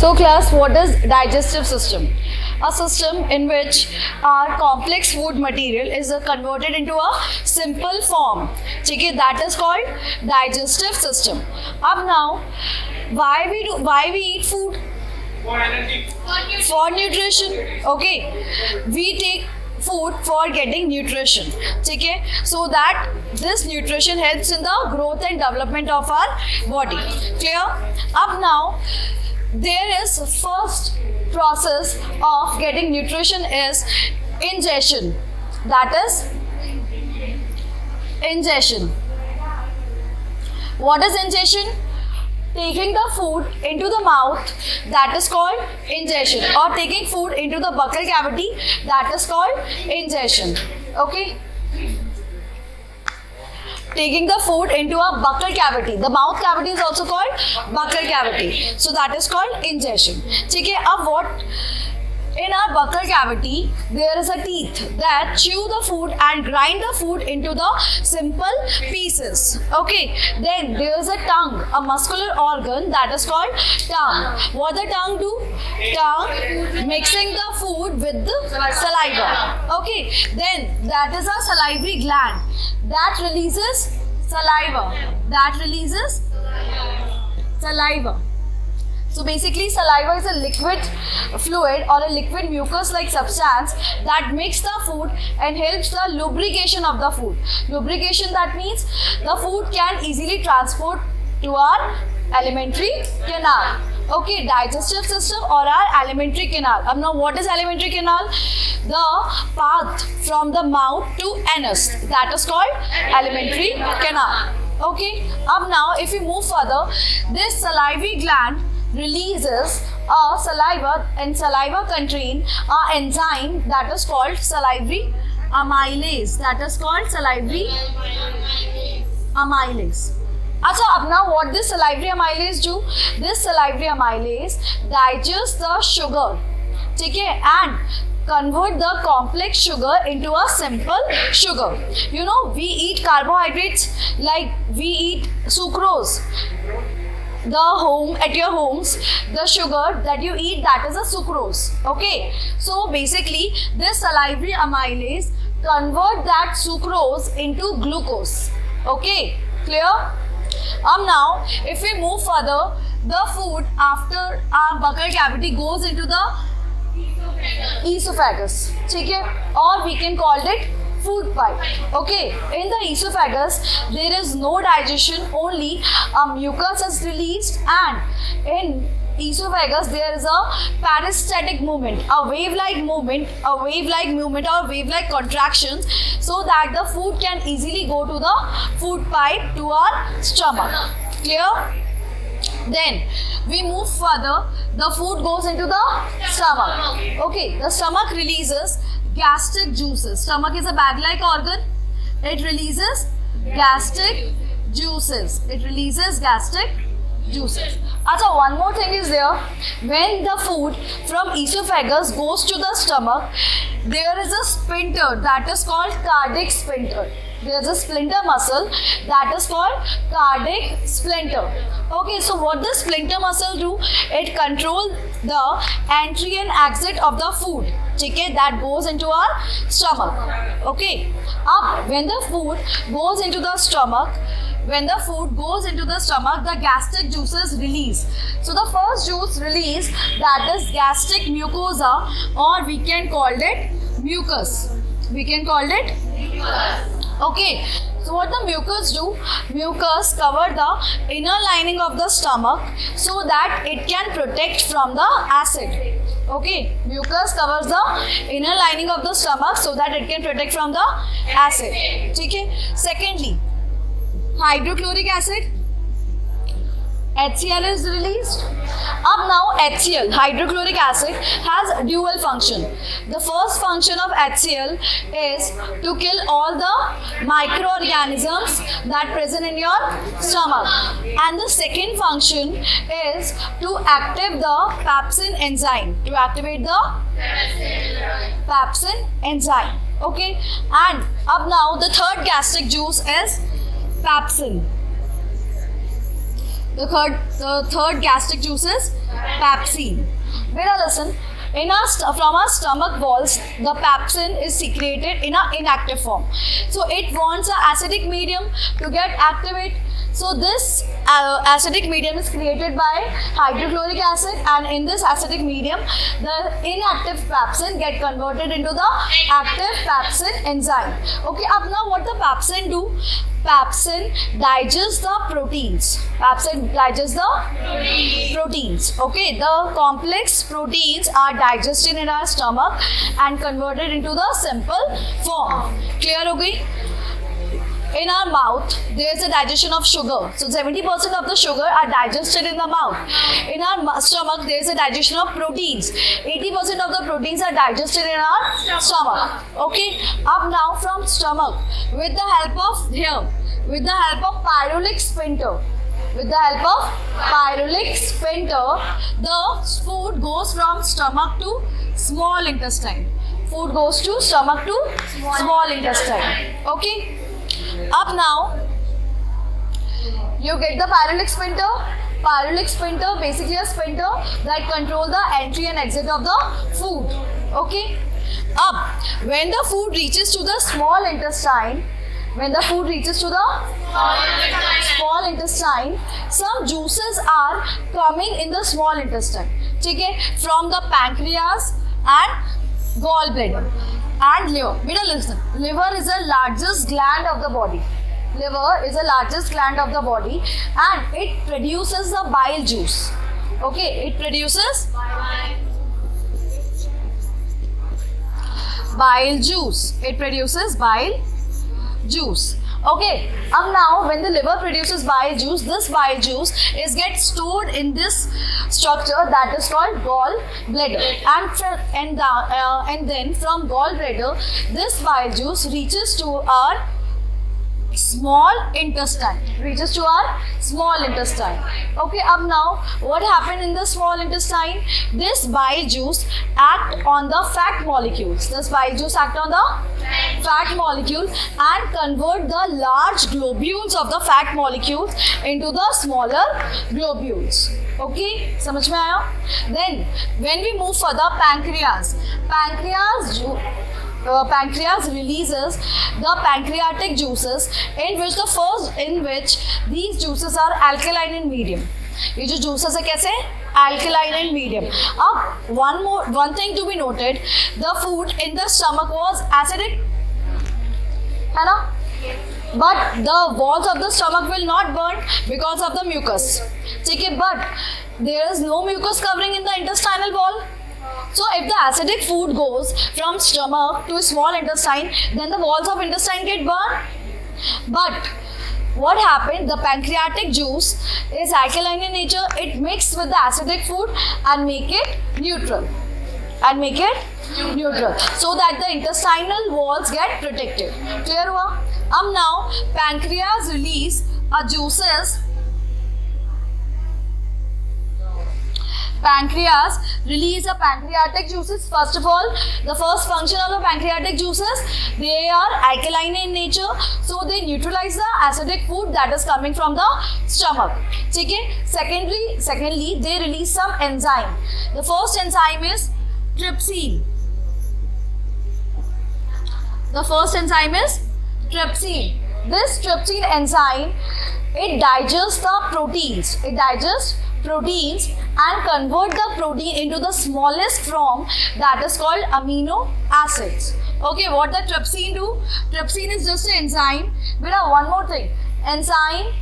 So class, what is digestive system? A system in which our complex food material is converted into a simple form. Okay, that is called digestive system. Up now, why we eat food? For energy. For nutrition. Okay, we take food for getting nutrition. Okay, so that this nutrition helps in the growth and development of our body. Clear? Up now, there is first process of getting nutrition is ingestion. That is ingestion. What is ingestion? Taking the food into the mouth, that is called ingestion, or taking food into the buccal cavity, that is called ingestion. Okay, taking the food into a buccal cavity, the mouth cavity is also called buccal cavity, so that is called ingestion. Okay, अब what? In our buccal cavity, there is a teeth that chew the food and grind the food into the simple pieces. Okay. Then there is a tongue, a muscular organ that is called tongue. What the tongue do? Tongue mixing the food with the saliva. Okay. Then that is a salivary gland that releases saliva. That releases saliva. So basically, saliva is a liquid fluid or a liquid mucus-like substance that mixes the food and helps the lubrication of the food. Lubrication, that means the food can easily transport to our alimentary canal. Okay, digestive system or our alimentary canal. Now, what is alimentary canal? The path from the mouth to anus. That is called alimentary canal. Okay. Now, if we move further, this salivary gland releases a saliva, and saliva contain an enzyme that is called salivary amylase. That is called salivary amylase. Acha, now what this salivary amylase do? This salivary amylase digests the sugar, okay, and convert the complex sugar into a simple sugar. You know, we eat carbohydrates like we eat sucrose. At your homes, the sugar that you eat, that is a sucrose. Okay, so basically this salivary amylase convert that sucrose into glucose. Okay, clear? Now if we move further, the food after our buccal cavity goes into the esophagus. Okay, or we can call it food pipe. Okay, in the esophagus there is no digestion, only a mucus is released, and in esophagus there is a peristaltic movement, a wave-like movement or wave-like contractions, so that the food can easily go to the food pipe to our stomach. Clear? Then we move further, the food goes into the stomach. Okay, the stomach releases gastric juices. Stomach is a bag-like organ. It releases gastric juices. Achha, one more thing is there. When the food from esophagus goes to the stomach, there is a sphincter that is called cardiac sphincter. There is a sphincter muscle that is called cardiac sphincter. Okay, so what does sphincter muscle do? It controls the entry and exit of the food, okay, that goes into our stomach. Okay, when the food goes into the stomach, the gastric juices release. So the first juice release, that is gastric mucosa, or we can call it mucus. Okay, so what the mucus do? Mucus cover the inner lining of the stomach so that it can protect from the acid. Okay, mucus covers the inner lining of the stomach so that it can protect from the acid. Okay. Secondly, hydrochloric acid, HCl is released. Now HCl, hydrochloric acid, has dual function. The first function of HCl is to kill all the microorganisms that present in your stomach, and the second function is to activate the pepsin enzyme. Okay, and now the third gastric juice is pepsin. The third gastric juice is pepsin. Beta, listen. From our stomach walls, the pepsin is secreted in an inactive form. So it wants an acidic medium to get activate. So this acidic medium is created by hydrochloric acid, and in this acidic medium, the inactive pepsin get converted into the active pepsin enzyme. Okay, now what the pepsin do? Pepsin digests the proteins. Pepsin digests the proteins. Okay, the complex proteins are digested in our stomach and converted into the simple form. Clear, okay? In our mouth, there is a digestion of sugar. So 70% of the sugar are digested in the mouth. In our stomach, there is a digestion of proteins. 80% of the proteins are digested in our stomach. Okay. Up now from stomach, with the help of Pyrolytic sphincter. With the help of Pyrolytic sphincter, the food goes from stomach to small intestine. Food goes to stomach to small intestine. Okay. Up now, you get the Pyrolytic sphincter. Pyrolytic sphincter, basically a sphincter that control the entry and exit of the food. Okay. Up, when the food reaches to the small intestine, small intestine, some juices are coming in the small intestine. Okay, from the pancreas and gallbladder. And liver. Beta, listen. Liver is the largest gland of the body. Liver is the largest gland of the body, and it produces the bile juice. Okay, it produces bile juice. It produces bile juice. Okay, now when the liver produces bile juice, this bile juice gets stored in this structure that is called gallbladder, and then from gallbladder, this bile juice reaches to our small intestine. Okay, now what happened in the small intestine? This bile juice act on the fat molecules. And convert the large globules of the fat molecules into the smaller globules. Okay, समझ में आया? Then when we move further, pancreas releases the pancreatic juices, in which these juices are alkaline in medium. ये जो juices है कैसे? Alkaline in medium. अब one thing to be noted, the food in the stomach was acidic, है ना? But the walls of the stomach will not burn because of the mucus. ठीक है, but there is no mucus covering in the intestinal wall. So if the acidic food goes from stomach to small intestine, then the walls of intestine get burned. But what happened? The pancreatic juice is alkaline in nature. It mixes with the acidic food and make it neutral. So that the intestinal walls get protected. Clear हुआ? Now pancreas release juices. Pancreas release the pancreatic juices. First of all, the first function of the pancreatic juices, they are alkaline in nature, so they neutralize the acidic food that is coming from the stomach. Okay? Secondly, they release some enzyme. The first enzyme is trypsin. This trypsin enzyme, it digests the proteins. And convert the protein into the smallest form that is called amino acids. Okay, what the trypsin do? Trypsin is just an enzyme. But one more thing, enzyme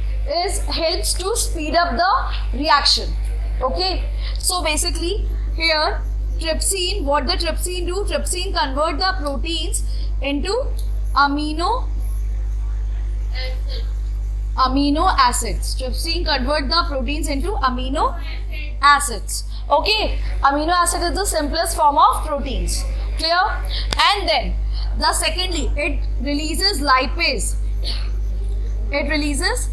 helps to speed up the reaction. Okay, so basically here trypsin, what the trypsin do? Trypsin convert the proteins into amino acids. Trypsin convert the proteins into amino acids. Okay, amino acid is the simplest form of proteins. Clear? And then secondly, it releases lipase. It releases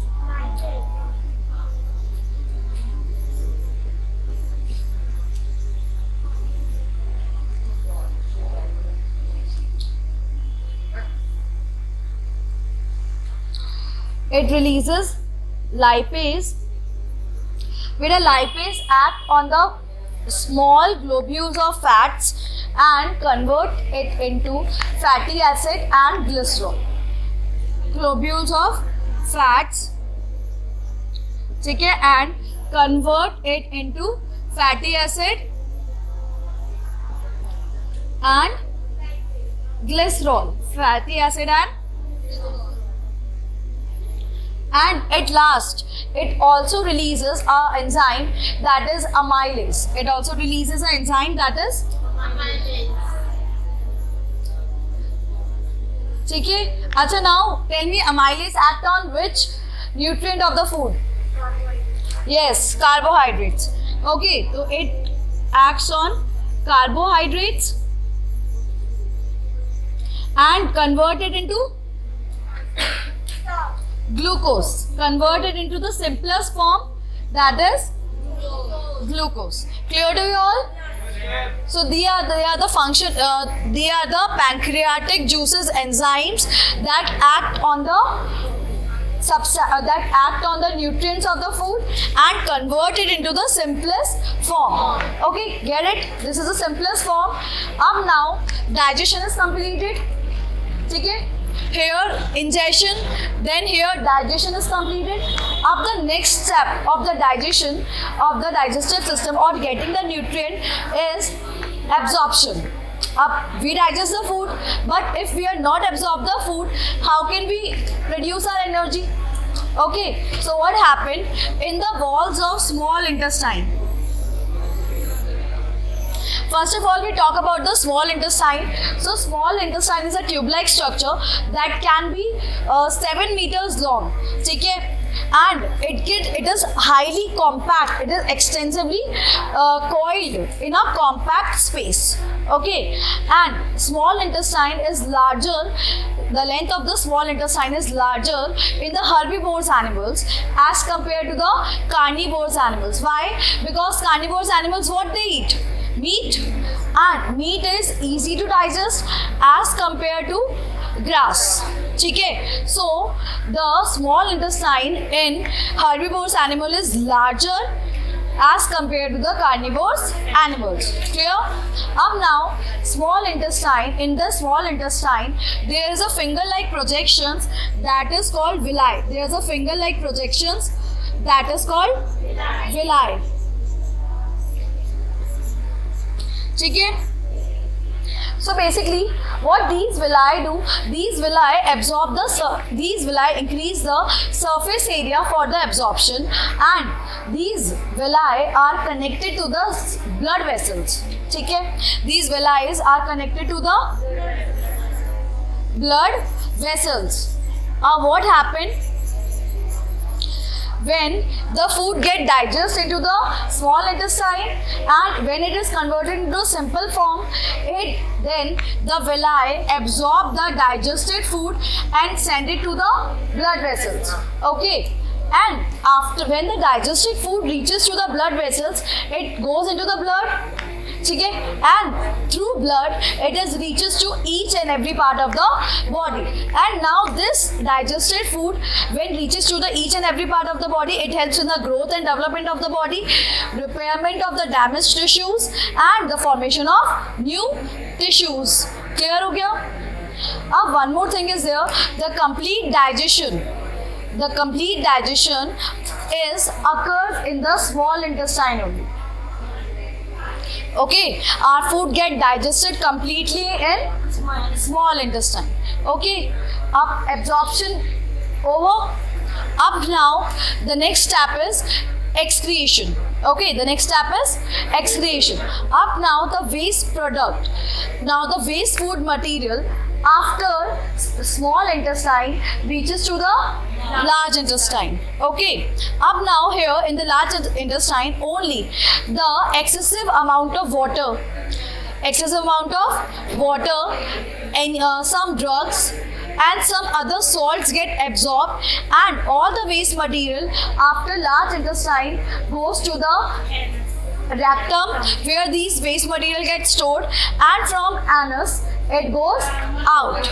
lipase where the lipase act on the small globules of fats and convert it into fatty acid and glycerol. Globules of fats, ठीक है, and convert it into fatty acid and glycerol. Fatty acid and at last it also releases a enzyme that is amylase. It also releases an enzyme that is amylase. ठीक है. अच्छा, now tell me, amylase act on which nutrient of the food? Yes, carbohydrates. Okay, so it acts on carbohydrates and convert it into glucose. Convert it into the simplest form, that is glucose. Clear to you all? So they are the function. They are the pancreatic juices enzymes that act on the nutrients of the food and convert it into the simplest form. Okay, get it? This is the simplest form. Now digestion is completed. Okay? Here ingestion, then here digestion is completed. The next step of the digestion of the digestive system or getting the nutrient is absorption. We digest the food, but if we are not absorb the food, how can we produce our energy? Okay, so what happened in the walls of small intestine? First of all, we talk about the small intestine. So small intestine is a tube-like structure that can be 7 meters long. Okay? And it is highly compact. It is extensively coiled in a compact space. Okay, and small intestine is larger. The length of the small intestine is larger in the herbivorous animals as compared to the carnivorous animals. Why? Because carnivorous animals, what they eat? Meat, and meat is easy to digest as compared to grass. Okay, so the small intestine in herbivorous animal is larger as compared to the carnivorous animals. Clear? Now small intestine, in the small intestine there is a finger-like projections that is called villi. There is a finger-like projections that is called villi. Okay? So basically, what these villi do, these villi absorb these villi increase the surface area for the absorption, and these villi are connected to the blood vessels. Okay? These villi are connected to the blood vessels. What happened? When the food get digested into the small intestine and when it is converted into simple form, then the villi absorb the digested food and send it to the blood vessels. Okay, and when the digested food reaches to the blood vessels, it goes into the blood. Okay? And through blood it reaches to each and every part of the body, and now this digested food when reaches to the each and every part of the body, it helps in the growth and development of the body, repairment of the damaged tissues and the formation of new tissues. Clear ho gaya? One more thing is there, the complete digestion occurs in the small intestine only. Okay, our food get digested completely in small intestine. Okay, absorption over. Now the next step is excretion. Okay, the next step is excretion. Now the waste product. Now the waste food material after small intestine reaches to the large intestine. Okay, now here in the large intestine only the excessive amount of water and some drugs and some other salts get absorbed, and all the waste material after large intestine goes to the rectum where these waste material gets stored, and from anus it goes out.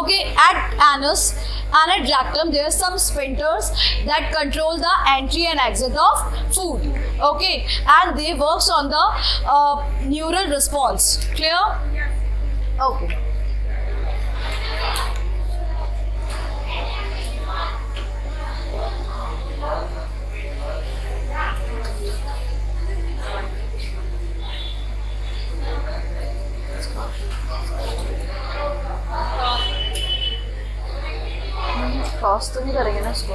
Okay, at anus and at rectum there are some sphincters that control the entry and exit of food. Okay, and they works on the neural response. Clear? Okay. Cross तो नहीं करेंगे ना इसको.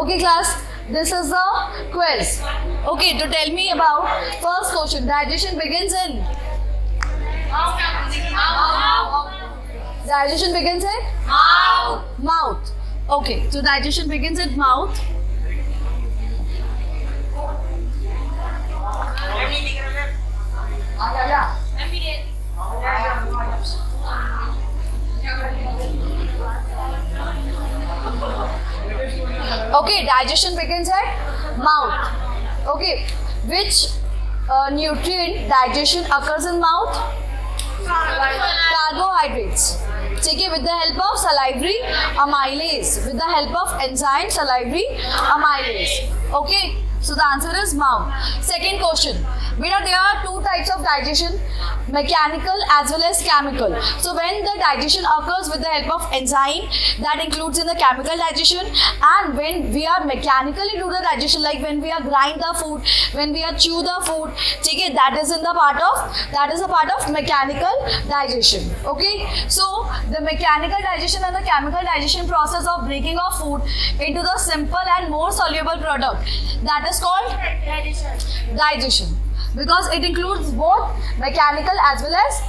Okay class, this is the quiz. Okay, to tell me about first question. Digestion begins in? Digestion begins in? Mouth. Okay, so digestion begins in mouth. Okay, digestion begins at mouth. Okay, which nutrient digestion occurs in mouth? Carbohydrates. Take it with the help of salivary amylase. With the help of enzyme salivary amylase. Okay, so the answer is mouth. Second question. Beta, there are two types of digestion, mechanical as well as chemical. So when the digestion occurs with the help of enzyme, that includes in the chemical digestion, and when we are mechanically do the digestion, like when we are grind the food, when we are chew the food, okay, that is a part of mechanical digestion. Okay, so the mechanical digestion and the chemical digestion process of breaking of food into the simple and more soluble product, that is called digestion. Because it includes both mechanical as well as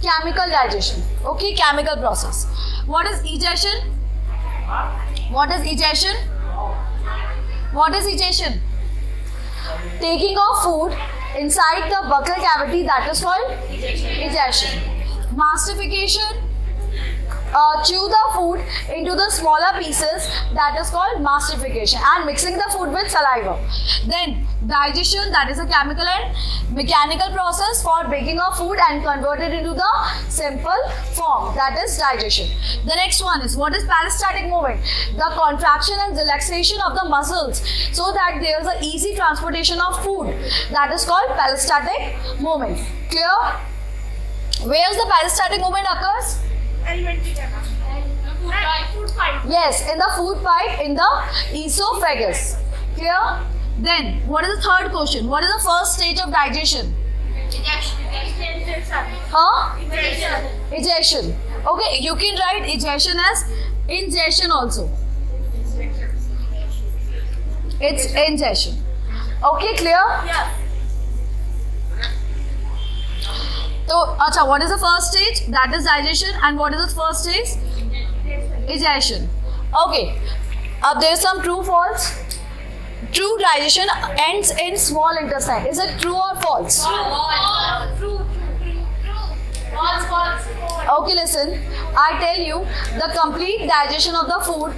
chemical digestion. Okay, chemical process. What is egestion? What is egestion? What is egestion? Taking of food inside the buccal cavity, that is called egestion. Mastification. Chew the food into the smaller pieces, that is called mastification, and mixing the food with saliva. Then digestion, that is a chemical and mechanical process for breaking of food and convert it into the simple form, that is digestion. The next one is, what is peristaltic movement? The contraction and relaxation of the muscles so that there is a easy transportation of food, that is called peristaltic movement. Clear? Where the peristaltic movement occurs? Yes, in the food pipe, in the esophagus. Clear? Then, what is the third question? What is the first stage of digestion? Egestion. Okay, you can write egestion as ingestion also. It's ingestion. Okay, clear? Yeah. So, acha, what is the first stage? That is digestion. And what is the first stage? Egestion. Okay. There is some true false. True digestion ends in small intestine. Is it true or false? True. False. Okay, listen. I tell you, the complete digestion of the food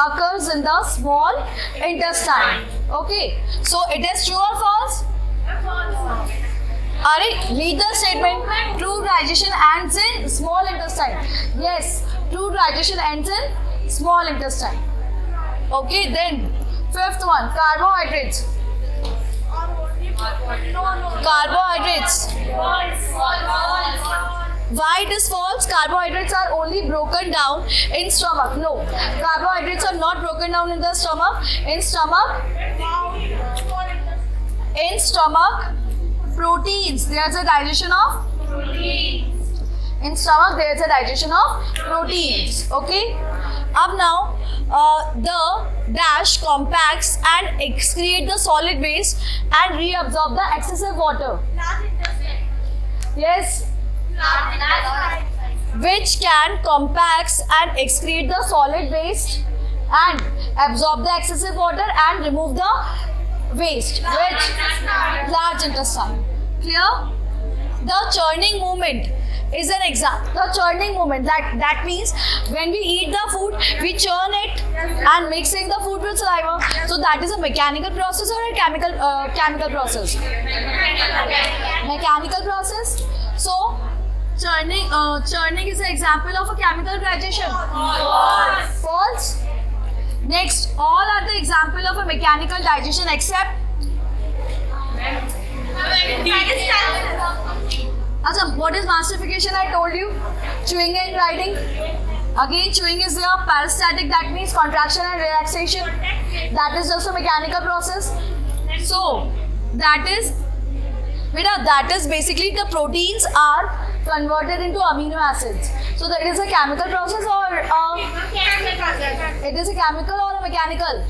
occurs in the small intestine. Okay. So, it is true or false? False. Alright, read the statement. True digestion ends in small intestine. Yes, true digestion ends in small intestine. Okay, then fifth one, carbohydrates. Carbohydrates. Why it is false? Carbohydrates are only broken down in stomach. No, carbohydrates are not broken down in the stomach. In stomach, proteins. There is a digestion of proteins. In stomach, there is a digestion of proteins. Okay. Up now, the dash compacts and excrete the solid waste and reabsorb the excessive water. Yes. Which can compacts and excrete the solid waste and absorb the excessive water and remove the waste. Which? Large intestine. Clear? The churning movement is an example. The churning movement, that means when we eat the food, we churn it and mixing the food with saliva. So that is a mechanical process or a chemical process? Mechanical process. So Churning is an example of a chemical digestion. False. Next, all are the example of a mechanical digestion except. Achha, what is mastification? I told you. Chewing and writing. Again, chewing is your parastatic, that means contraction and relaxation. That is just a mechanical process. So, that is basically the proteins are converted into amino acids. So, that is a chemical process or it is a chemical or a mechanical?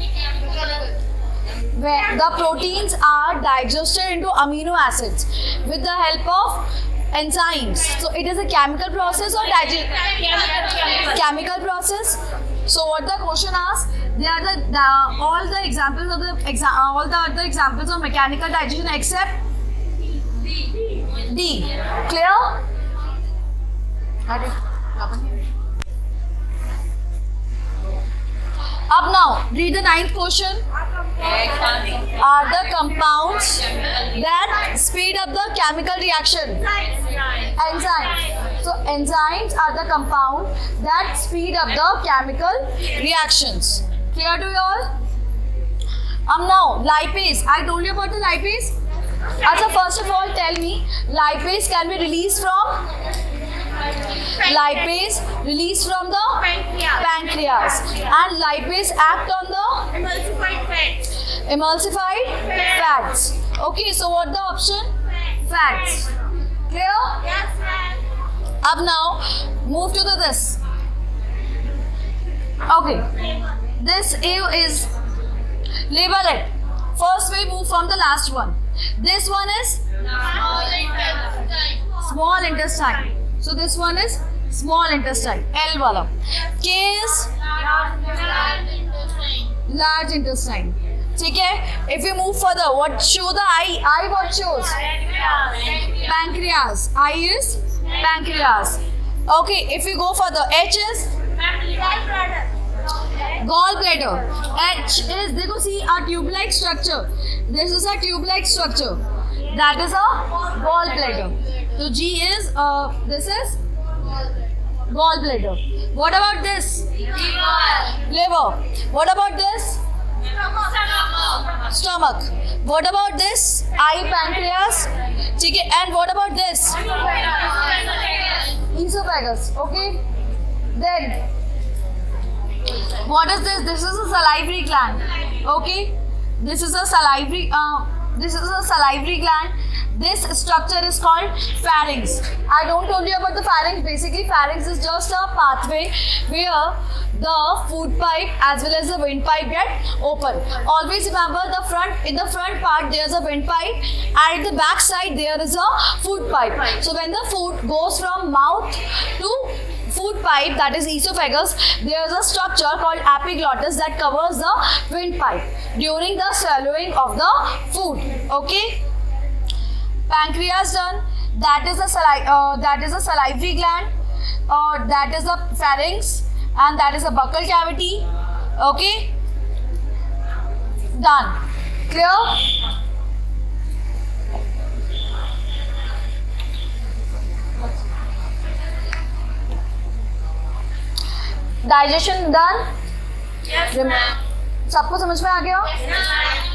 Where the proteins are digested into amino acids with the help of enzymes. So it is a chemical process or chemical process. So what the question asks, they are all the examples of all the other examples of mechanical digestion except D. Clear? Up now, read the 9th question. Are the compounds that speed up the chemical reaction? Enzymes. So enzymes are the compound that speed up the chemical reactions. Clear to you all? Now, lipase. I told you about the lipase. Also, first of all, tell me, lipase can be released from? Lipase released from the pancreas. And lipase act on the emulsified fats. Okay, so what the option? Fats. Clear? Yes, ma'am. Up now, move to this. Okay, this is label it. First we move from the last one. This one is small intestine. So this one is small intestine. L wala. K is large intestine. Okay? If we move further, what show the I? I what shows? Pancreas. I is pancreas. Okay, if we go further, H is gallbladder. H is, देखो see, a tube-like structure. This is a tube-like structure. That is a gallbladder. So G is, this is gallbladder. What about this? Liver. What about this? Stomach. What about this? I, pancreas. Okay. And what about this? Esophagus. Okay. Then what is this? This is a salivary gland. Okay. This is a salivary gland. This structure is called pharynx. I don't told you about the pharynx. Basically, pharynx is just a pathway where the food pipe as well as the windpipe get open. Always remember in the front part there is a windpipe and at the back side there is a food pipe. So when the food goes from mouth to food pipe, that is esophagus, there is a structure called epiglottis that covers the windpipe during the swallowing of the food. Okay. Pancreas done. That is a salivary gland, that is the pharynx, and that is a buccal cavity. Okay. Done. Clear? Digestion done? Yes, ma'am. सबको समझ में आ गया? Yes, ma'am.